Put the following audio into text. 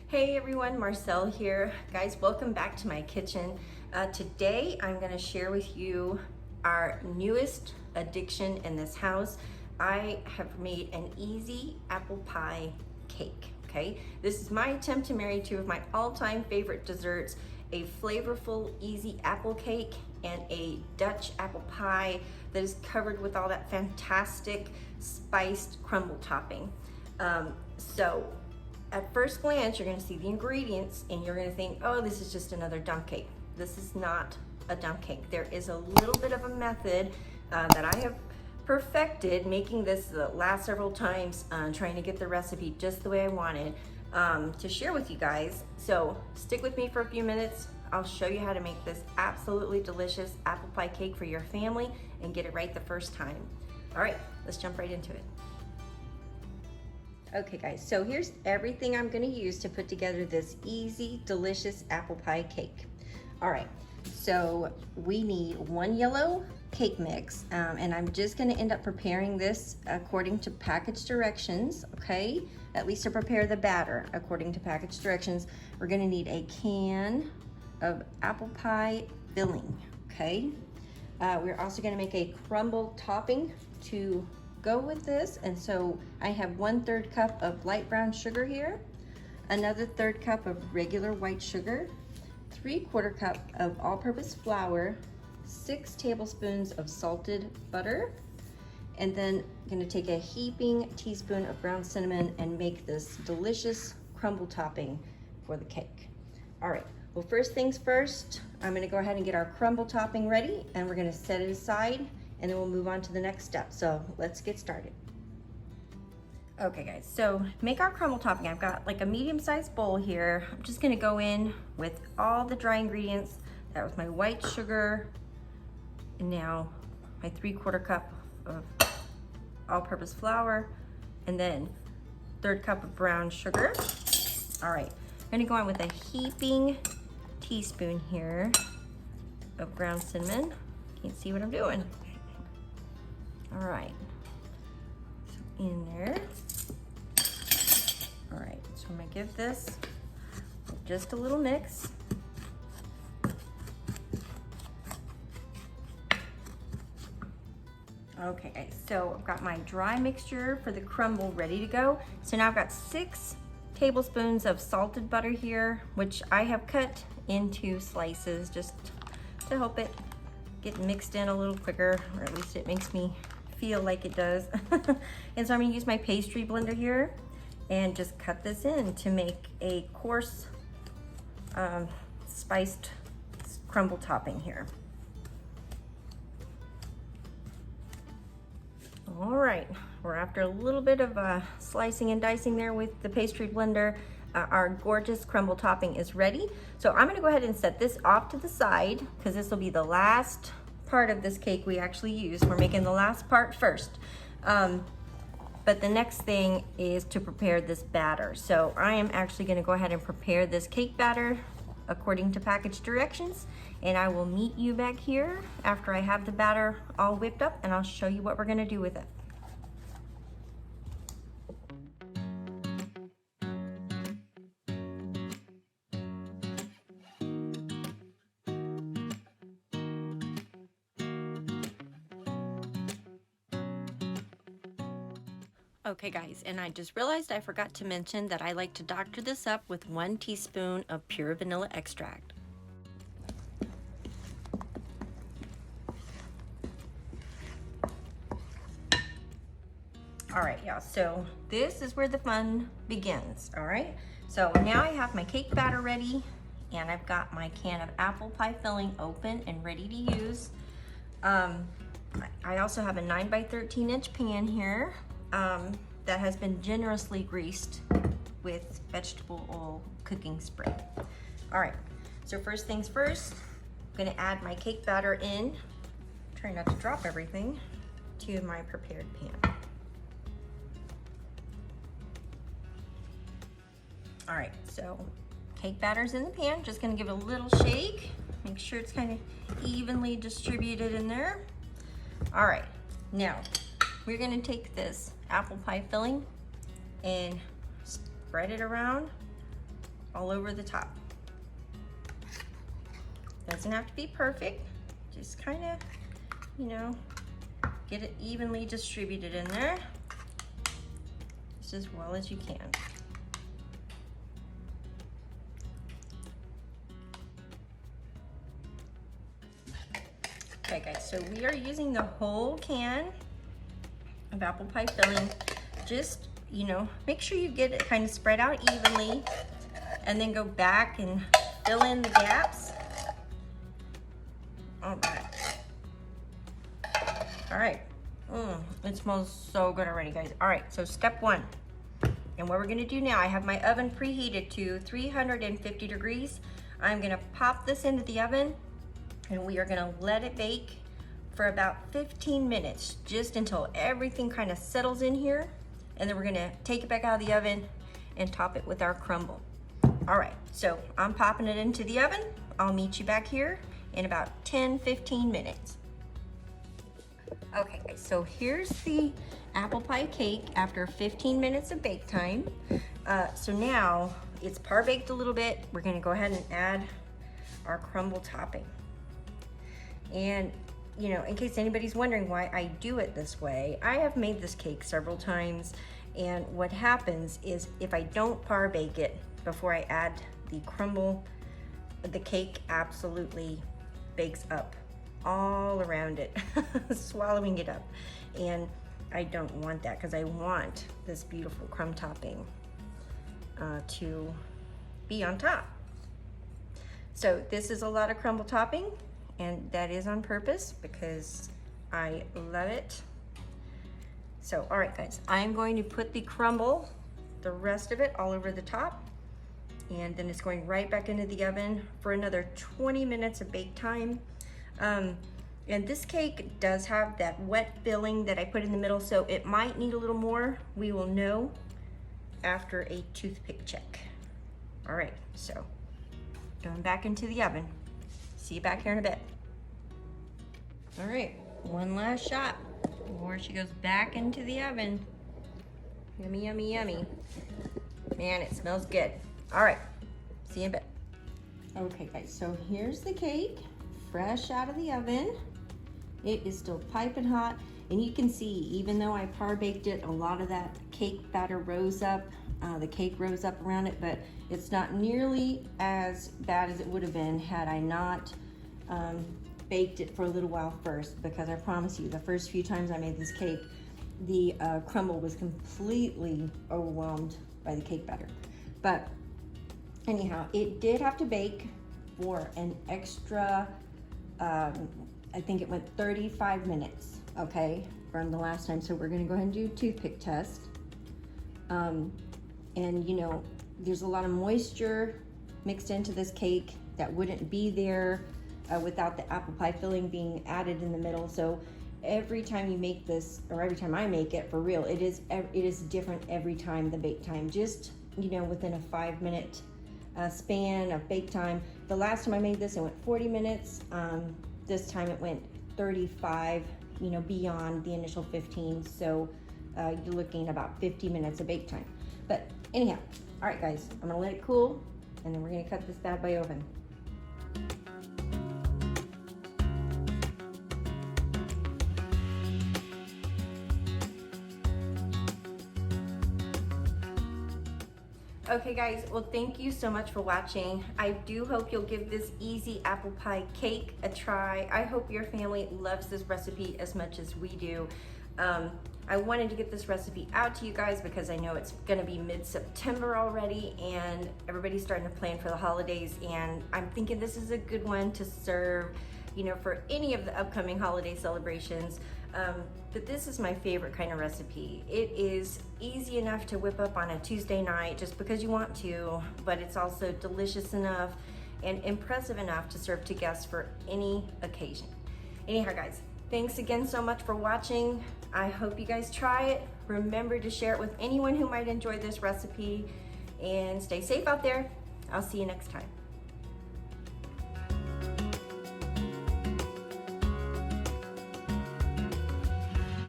Hey everyone, Marcel here. Guys, welcome back to my kitchen. Today I'm going to share with you our newest addiction in this house. I have made an easy apple pie cake, okay? This is my attempt to marry two of my all-time favorite desserts, a flavorful, easy apple cake and a Dutch apple pie that is covered with all that fantastic spiced crumble topping. At first glance, you're going to see the ingredients and you're going to think, oh, this is just another dump cake. This is not a dump cake. There is a little bit of a method that I have perfected, making this the last several times, trying to get the recipe just the way I wanted to share with you guys. So stick with me for a few minutes. I'll show you how to make this absolutely delicious apple pie cake for your family and get it right the first time. All right, let's jump right into it. Okay guys, so here's everything I'm gonna use to put together this easy, delicious apple pie cake. All right, so we need 1 yellow cake mix, and I'm just gonna end up preparing this according to package directions, okay? At least to prepare the batter according to package directions. We're gonna need a can of apple pie filling, okay? We're also gonna make a crumble topping to go with this, and so I have 1/3 cup of light brown sugar here, another 1/3 cup of regular white sugar, 3/4 cup of all-purpose flour, 6 tablespoons of salted butter, and then I'm going to take a heaping teaspoon of ground cinnamon and make this delicious crumble topping for the cake. All right, well, first things first, I'm going to go ahead and get our crumble topping ready, and we're going to set it aside, and then we'll move on to the next step. So let's get started. Okay guys, so make our crumble topping. I've got like a medium-sized bowl here. I'm just gonna go in with all the dry ingredients. That was my white sugar, and now my 3/4 cup of all-purpose flour, and then 1/3 cup of brown sugar. All right, I'm gonna go in with a heaping teaspoon here of ground cinnamon. Can't see what I'm doing. All right, so in there. All right, so I'm gonna give this just a little mix. Okay guys, so I've got my dry mixture for the crumble ready to go. So now I've got 6 tablespoons of salted butter here, which I have cut into slices just to help it get mixed in a little quicker, or at least it makes me feel like it does. And so I'm gonna use my pastry blender here and just cut this in to make a coarse spiced crumble topping here. All right, we're after a little bit of slicing and dicing there with the pastry blender. Our gorgeous crumble topping is ready. So I'm gonna go ahead and set this off to the side because this will be the last part of this cake we actually use. We're making the last part first. But the next thing is to prepare this batter. So I am actually gonna go ahead and prepare this cake batter according to package directions, and I will meet you back here after I have the batter all whipped up, and I'll show you what we're gonna do with it. Okay guys, and I just realized I forgot to mention that I like to doctor this up with 1 teaspoon of pure vanilla extract. All right, y'all, so this is where the fun begins, all right? So now I have my cake batter ready, and I've got my can of apple pie filling open and ready to use. I also have a 9 by 13 inch pan here that has been generously greased with vegetable oil cooking spray. All right, so first things first, I'm gonna add my cake batter in, try not to drop everything, to my prepared pan. All right, so cake batter's in the pan, just gonna give it a little shake, make sure it's kind of evenly distributed in there. All right, now we're gonna take this apple pie filling and spread it around all over the top. Doesn't have to be perfect, just kind of, you know, get it evenly distributed in there, just as well as you can. Okay guys, so we are using the whole can of apple pie filling. Just, you know, make sure you get it kind of spread out evenly, and then go back and fill in the gaps. All right. It smells so good already, guys. All right, so step one. And what we're gonna do now, I have my oven preheated to 350 degrees. I'm gonna pop this into the oven, and we are gonna let it bake for about 15 minutes, just until everything kind of settles in here. And then we're gonna take it back out of the oven and top it with our crumble. All right, so I'm popping it into the oven. I'll meet you back here in about 10-15 minutes. Okay guys, so here's the apple pie cake after 15 minutes of bake time. So now it's par baked a little bit. We're gonna go ahead and add our crumble topping. And you know, in case anybody's wondering why I do it this way, I have made this cake several times, and what happens is if I don't par bake it before I add the crumble, the cake absolutely bakes up all around it, swallowing it up. And I don't want that, because I want this beautiful crumb topping to be on top. So this is a lot of crumble topping, and that is on purpose because I love it. So, all right guys, I'm going to put the crumble, the rest of it, all over the top, and then it's going right back into the oven for another 20 minutes of bake time. And this cake does have that wet filling that I put in the middle, so it might need a little more. We will know after a toothpick check. All right, so going back into the oven. See you back here in a bit. All right, one last shot before she goes back into the oven. Yummy, yummy, yummy. Man, it smells good. All right, see you in a bit. Okay guys, so here's the cake, fresh out of the oven. It is still piping hot, and you can see, even though I par baked it, a lot of that cake batter rose up, the cake rose up around it, but it's not nearly as bad as it would have been had I not baked it for a little while first, because I promise you, the first few times I made this cake, the crumble was completely overwhelmed by the cake batter. But anyhow, it did have to bake for an extra, I think it went 35 minutes, okay, from the last time. So we're gonna go ahead and do a toothpick test. And you know, there's a lot of moisture mixed into this cake that wouldn't be there without the apple pie filling being added in the middle. So every time you make this, or every time I make it, for real, it is different every time, the bake time, just, you know, within a 5-minute span of bake time. The last time I made this, it went 40 minutes. This time it went 35, you know, beyond the initial 15. So you're looking about 50 minutes of bake time. But anyhow, all right guys, I'm gonna let it cool, and then we're gonna cut this bad boy open. Okay guys, well thank you so much for watching. I do hope you'll give this easy apple pie cake a try. I hope your family loves this recipe as much as we do. I wanted to get this recipe out to you guys because I know it's gonna be mid-September already, and everybody's starting to plan for the holidays, and I'm thinking this is a good one to serve, you know, for any of the upcoming holiday celebrations. But this is my favorite kind of recipe. It is easy enough to whip up on a Tuesday night just because you want to, but it's also delicious enough and impressive enough to serve to guests for any occasion. Anyhow guys, thanks again so much for watching. I hope you guys try it. Remember to share it with anyone who might enjoy this recipe, and stay safe out there. I'll see you next time.